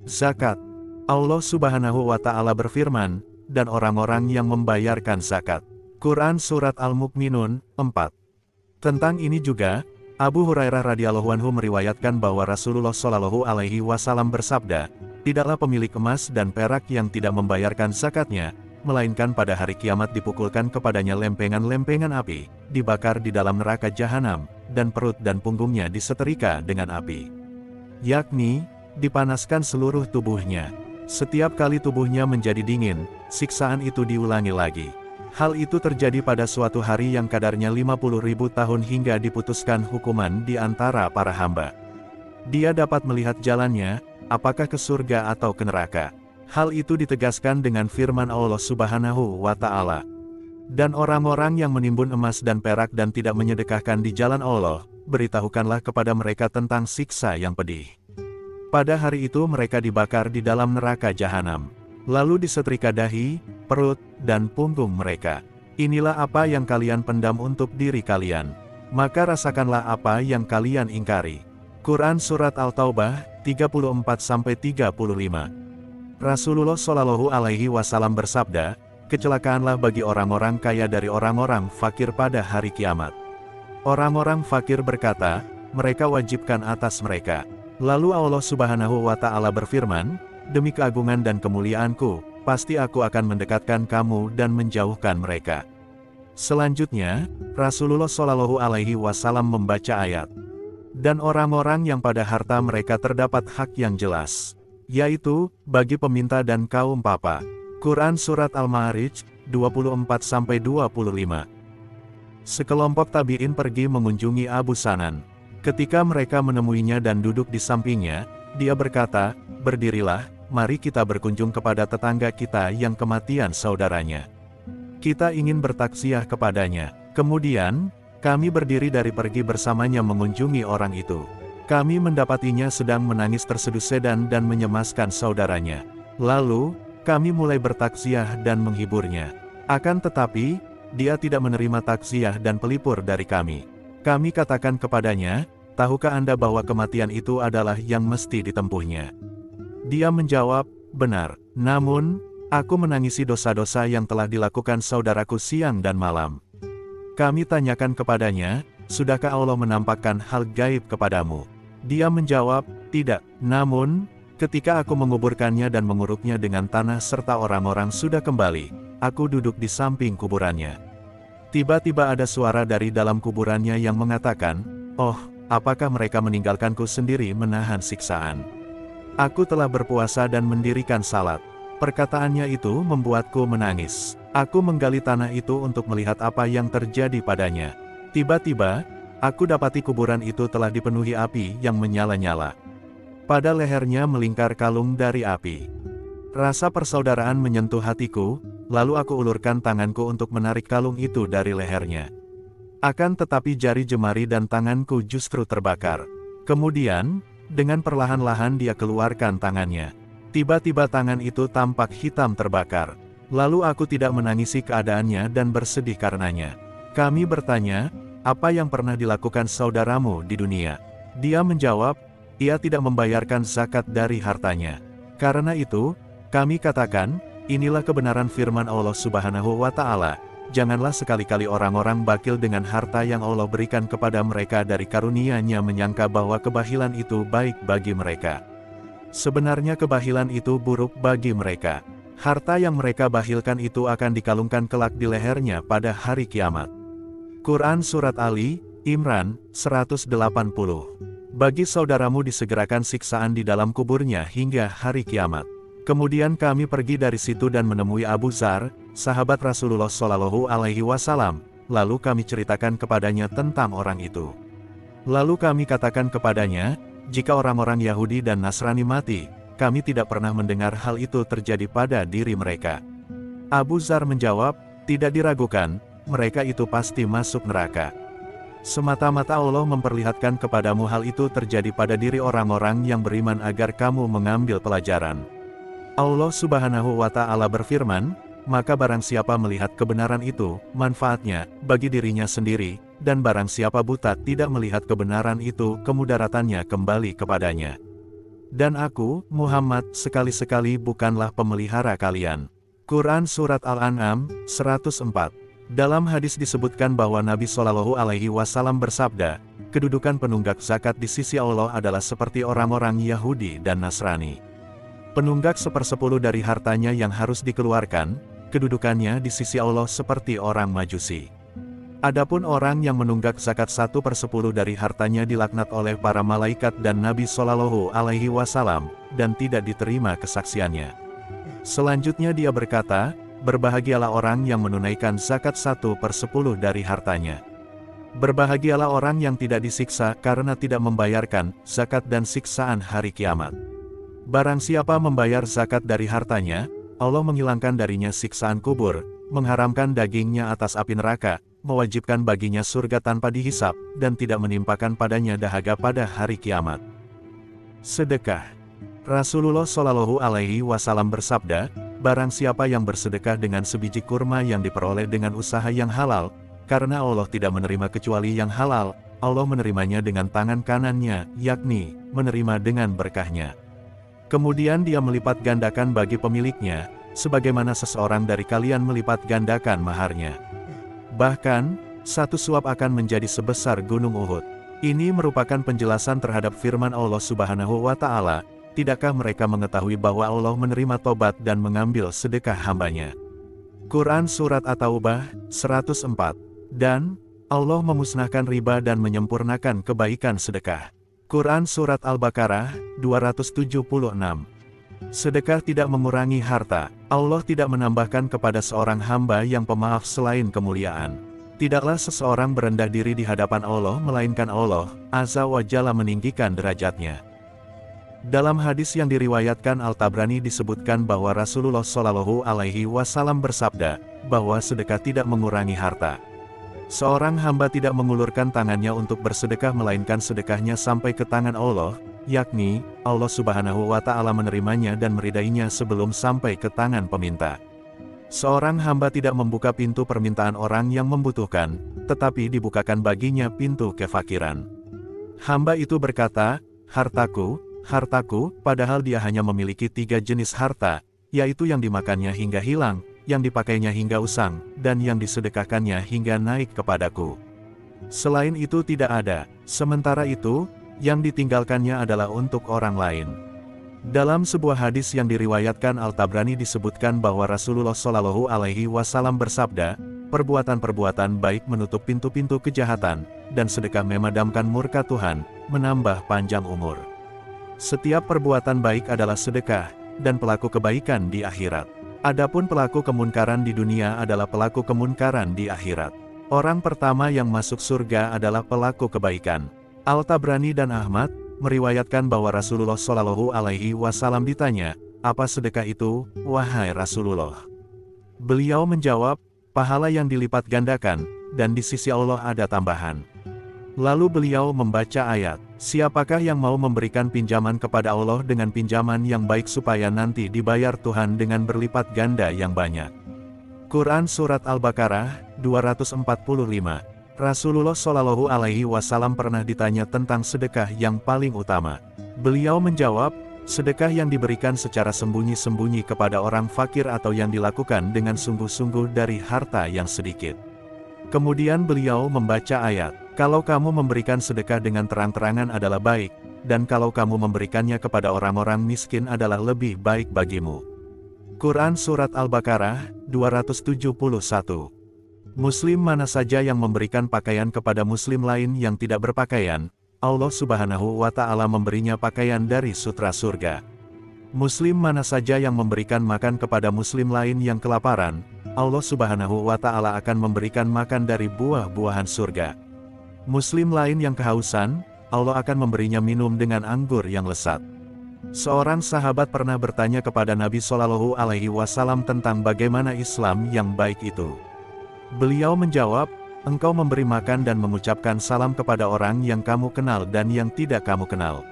Zakat. Allah Subhanahu wa Ta'ala berfirman, dan orang-orang yang membayarkan zakat. Quran Surat Al-Mu'minun 4. Tentang ini juga, Abu Hurairah radhiyallahu anhu meriwayatkan bahwa Rasulullah Shallallahu alaihi wasallam bersabda, tidaklah pemilik emas dan perak yang tidak membayarkan zakatnya, melainkan pada hari kiamat dipukulkan kepadanya lempengan-lempengan api, dibakar di dalam neraka jahanam, dan perut dan punggungnya disetrika dengan api. Yakni, dipanaskan seluruh tubuhnya. Setiap kali tubuhnya menjadi dingin, siksaan itu diulangi lagi. Hal itu terjadi pada suatu hari yang kadarnya 50.000 tahun hingga diputuskan hukuman di antara para hamba. Dia dapat melihat jalannya, apakah ke surga atau ke neraka. Hal itu ditegaskan dengan firman Allah Subhanahu wa Ta'ala. Dan orang-orang yang menimbun emas dan perak dan tidak menyedekahkan di jalan Allah, beritahukanlah kepada mereka tentang siksa yang pedih. Pada hari itu mereka dibakar di dalam neraka jahanam. Lalu disetrika dahi, perut, dan punggung mereka. Inilah apa yang kalian pendam untuk diri kalian. Maka rasakanlah apa yang kalian ingkari. Quran Surat Al-Taubah, 34-35. Rasulullah Shallallahu alaihi wasallam bersabda, kecelakaanlah bagi orang-orang kaya dari orang-orang fakir pada hari kiamat. Orang-orang fakir berkata, mereka wajibkan atas mereka. Lalu Allah Subhanahu wa Ta'ala berfirman, demi keagungan dan kemuliaanku, pasti aku akan mendekatkan kamu dan menjauhkan mereka. Selanjutnya, Rasulullah Shallallahu alaihi wasallam membaca ayat. Dan orang-orang yang pada harta mereka terdapat hak yang jelas, yaitu, bagi peminta dan kaum papa. Quran Surat Al-Ma'arij, 24-25. Sekelompok tabi'in pergi mengunjungi Abu Sanan. Ketika mereka menemuinya dan duduk di sampingnya, dia berkata, berdirilah, mari kita berkunjung kepada tetangga kita yang kematian saudaranya. Kita ingin bertaksiah kepadanya. Kemudian, kami berdiri dari pergi bersamanya mengunjungi orang itu. Kami mendapatinya sedang menangis terseduh sedan dan menyemaskan saudaranya. Lalu, kami mulai bertaksiah dan menghiburnya. Akan tetapi, dia tidak menerima taksiah dan pelipur dari kami. Kami katakan kepadanya, tahukah Anda bahwa kematian itu adalah yang mesti ditempuhnya? Dia menjawab, benar, namun, aku menangisi dosa-dosa yang telah dilakukan saudaraku siang dan malam. Kami tanyakan kepadanya, sudahkah Allah menampakkan hal gaib kepadamu? Dia menjawab, tidak, namun, ketika aku menguburkannya dan menguruknya dengan tanah serta orang-orang sudah kembali, aku duduk di samping kuburannya. Tiba-tiba ada suara dari dalam kuburannya yang mengatakan, oh, apakah mereka meninggalkanku sendiri menahan siksaan? Aku telah berpuasa dan mendirikan salat. Perkataannya itu membuatku menangis. Aku menggali tanah itu untuk melihat apa yang terjadi padanya. Tiba-tiba, aku dapati kuburan itu telah dipenuhi api yang menyala-nyala. Pada lehernya melingkar kalung dari api. Rasa persaudaraan menyentuh hatiku, lalu aku ulurkan tanganku untuk menarik kalung itu dari lehernya. Akan tetapi jari jemari dan tanganku justru terbakar. Kemudian, dengan perlahan-lahan dia keluarkan tangannya. Tiba-tiba tangan itu tampak hitam terbakar. Lalu aku tidak menangisi keadaannya dan bersedih karenanya. Kami bertanya, apa yang pernah dilakukan saudaramu di dunia? Dia menjawab, ia tidak membayarkan zakat dari hartanya. Karena itu, kami katakan, inilah kebenaran firman Allah Subhanahu wa Ta'ala. Janganlah sekali-kali orang-orang bakil dengan harta yang Allah berikan kepada mereka dari karunia-Nya menyangka bahwa kebahilan itu baik bagi mereka. Sebenarnya kebahilan itu buruk bagi mereka. Harta yang mereka bahilkan itu akan dikalungkan kelak di lehernya pada hari kiamat. Quran Surat Ali, Imran, 180. Bagi saudaramu disegerakan siksaan di dalam kuburnya hingga hari kiamat. Kemudian kami pergi dari situ dan menemui Abu Dzar, sahabat Rasulullah Shallallahu alaihi wasallam, lalu kami ceritakan kepadanya tentang orang itu. Lalu kami katakan kepadanya, jika orang-orang Yahudi dan Nasrani mati, kami tidak pernah mendengar hal itu terjadi pada diri mereka. Abu Dzar menjawab, tidak diragukan, mereka itu pasti masuk neraka. Semata-mata Allah memperlihatkan kepadamu hal itu terjadi pada diri orang-orang yang beriman agar kamu mengambil pelajaran. Allah Subhanahu wa Ta'ala berfirman, maka barang siapa melihat kebenaran itu, manfaatnya, bagi dirinya sendiri, dan barang siapa buta tidak melihat kebenaran itu, kemudaratannya kembali kepadanya. Dan aku, Muhammad, sekali-sekali bukanlah pemelihara kalian. Quran Surat Al-An'am, 104. Dalam hadis disebutkan bahwa Nabi Shallallahu Alaihi Wasallam bersabda, kedudukan penunggak zakat di sisi Allah adalah seperti orang-orang Yahudi dan Nasrani. Penunggak 1/10 dari hartanya yang harus dikeluarkan, kedudukannya di sisi Allah seperti orang Majusi. Adapun orang yang menunggak zakat 1/10 dari hartanya dilaknat oleh para malaikat dan Nabi Shallallahu Alaihi Wasallam, dan tidak diterima kesaksiannya. Selanjutnya dia berkata, berbahagialah orang yang menunaikan zakat 1/10 dari hartanya. Berbahagialah orang yang tidak disiksa karena tidak membayarkan zakat dan siksaan hari kiamat. Barang siapa membayar zakat dari hartanya, Allah menghilangkan darinya siksaan kubur, mengharamkan dagingnya atas api neraka, mewajibkan baginya surga tanpa dihisap, dan tidak menimpakan padanya dahaga pada hari kiamat. Sedekah. Rasulullah Shallallahu Alaihi Wasallam bersabda, barang siapa yang bersedekah dengan sebiji kurma yang diperoleh dengan usaha yang halal, karena Allah tidak menerima kecuali yang halal, Allah menerimanya dengan tangan kanannya, yakni, menerima dengan berkahnya. Kemudian dia melipat gandakan bagi pemiliknya, sebagaimana seseorang dari kalian melipat gandakan maharnya. Bahkan, satu suap akan menjadi sebesar gunung Uhud. Ini merupakan penjelasan terhadap firman Allah Subhanahu wa Ta'ala, tidakkah mereka mengetahui bahwa Allah menerima tobat dan mengambil sedekah hambanya. Quran Surat At-Taubah, 104. Dan, Allah memusnahkan riba dan menyempurnakan kebaikan sedekah. Quran Surat Al-Baqarah, 276. Sedekah tidak mengurangi harta. Allah tidak menambahkan kepada seorang hamba yang pemaaf selain kemuliaan. Tidaklah seseorang berendah diri di hadapan Allah melainkan Allah Azza wa Jalla meninggikan derajatnya. Dalam hadis yang diriwayatkan Al-Tabrani disebutkan bahwa Rasulullah Shallallahu Alaihi Wasallam bersabda, bahwa sedekah tidak mengurangi harta. Seorang hamba tidak mengulurkan tangannya untuk bersedekah melainkan sedekahnya sampai ke tangan Allah, yakni, Allah Subhanahu wa Ta'ala menerimanya dan meridainya sebelum sampai ke tangan peminta. Seorang hamba tidak membuka pintu permintaan orang yang membutuhkan, tetapi dibukakan baginya pintu kefakiran. Hamba itu berkata, hartaku, hartaku, padahal dia hanya memiliki 3 jenis harta, yaitu yang dimakannya hingga hilang, yang dipakainya hingga usang, dan yang disedekahkannya hingga naik kepadaku. Selain itu tidak ada, sementara itu, yang ditinggalkannya adalah untuk orang lain. Dalam sebuah hadis yang diriwayatkan Al-Tabrani disebutkan bahwa Rasulullah Shallallahu Alaihi Wasallam bersabda, perbuatan-perbuatan baik menutup pintu-pintu kejahatan, dan sedekah memadamkan murka Tuhan, menambah panjang umur. Setiap perbuatan baik adalah sedekah, dan pelaku kebaikan di akhirat. Adapun pelaku kemunkaran di dunia adalah pelaku kemunkaran di akhirat. Orang pertama yang masuk surga adalah pelaku kebaikan. Al-Tabrani dan Ahmad meriwayatkan bahwa Rasulullah Shallallahu Alaihi Wasallam ditanya, apa sedekah itu, wahai Rasulullah? Beliau menjawab, pahala yang dilipat gandakan, dan di sisi Allah ada tambahan. Lalu beliau membaca ayat, siapakah yang mau memberikan pinjaman kepada Allah dengan pinjaman yang baik supaya nanti dibayar Tuhan dengan berlipat ganda yang banyak. Quran Surat Al-Baqarah, 245. Rasulullah Shallallahu Alaihi Wasallam pernah ditanya tentang sedekah yang paling utama. Beliau menjawab, sedekah yang diberikan secara sembunyi-sembunyi kepada orang fakir atau yang dilakukan dengan sungguh-sungguh dari harta yang sedikit. Kemudian beliau membaca ayat, kalau kamu memberikan sedekah dengan terang-terangan adalah baik, dan kalau kamu memberikannya kepada orang-orang miskin adalah lebih baik bagimu. Quran Surat Al-Baqarah, 271. Muslim mana saja yang memberikan pakaian kepada muslim lain yang tidak berpakaian, Allah Subhanahu wa Ta'ala memberinya pakaian dari sutra surga. Muslim mana saja yang memberikan makan kepada muslim lain yang kelaparan, Allah Subhanahu wa Ta'ala akan memberikan makan dari buah-buahan surga. Muslim lain yang kehausan, Allah akan memberinya minum dengan anggur yang lesat. Seorang sahabat pernah bertanya kepada Nabi Shallallahu Alaihi Wasallam tentang bagaimana Islam yang baik itu. Beliau menjawab, engkau memberi makan dan mengucapkan salam kepada orang yang kamu kenal dan yang tidak kamu kenal.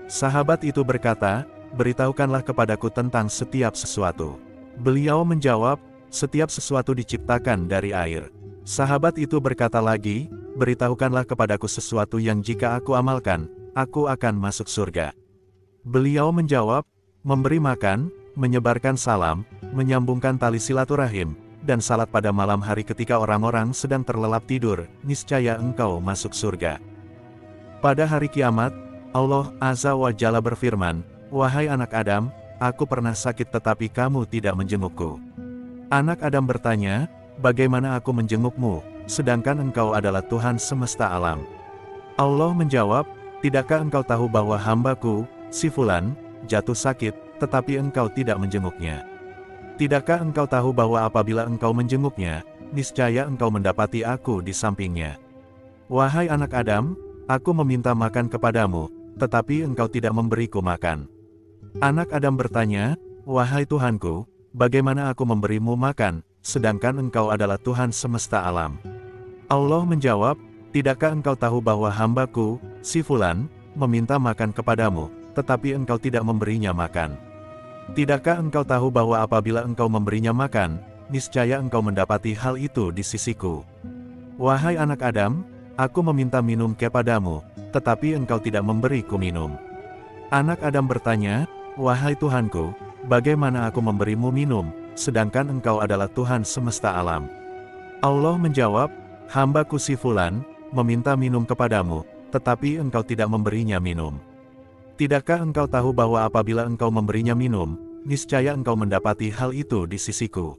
Sahabat itu berkata, beritahukanlah kepadaku tentang setiap sesuatu. Beliau menjawab, setiap sesuatu diciptakan dari air. Sahabat itu berkata lagi, beritahukanlah kepadaku sesuatu yang jika aku amalkan, aku akan masuk surga. Beliau menjawab, memberi makan, menyebarkan salam, menyambungkan tali silaturahim, dan salat pada malam hari ketika orang-orang sedang terlelap tidur, niscaya engkau masuk surga. Pada hari kiamat, Allah Azza wa Jalla berfirman, wahai anak Adam, aku pernah sakit tetapi kamu tidak menjengukku. Anak Adam bertanya, bagaimana aku menjengukmu, sedangkan engkau adalah Tuhan semesta alam? Allah menjawab, tidakkah engkau tahu bahwa hambaku, si Fulan, jatuh sakit, tetapi engkau tidak menjenguknya? Tidakkah engkau tahu bahwa apabila engkau menjenguknya, niscaya engkau mendapati aku di sampingnya? Wahai anak Adam, aku meminta makan kepadamu, tetapi engkau tidak memberiku makan. Anak Adam bertanya, wahai Tuhanku, bagaimana aku memberimu makan, sedangkan engkau adalah Tuhan semesta alam? Allah menjawab, tidakkah engkau tahu bahwa hambaku, si Fulan, meminta makan kepadamu, tetapi engkau tidak memberinya makan? Tidakkah engkau tahu bahwa apabila engkau memberinya makan, niscaya engkau mendapati hal itu di sisiku? Wahai anak Adam, aku meminta minum kepadamu, tetapi engkau tidak memberiku minum. Anak Adam bertanya, wahai Tuhanku, bagaimana aku memberimu minum, sedangkan engkau adalah Tuhan semesta alam? Allah menjawab, hambaku si Fulan, meminta minum kepadamu, tetapi engkau tidak memberinya minum. Tidakkah engkau tahu bahwa apabila engkau memberinya minum, niscaya engkau mendapati hal itu di sisiku?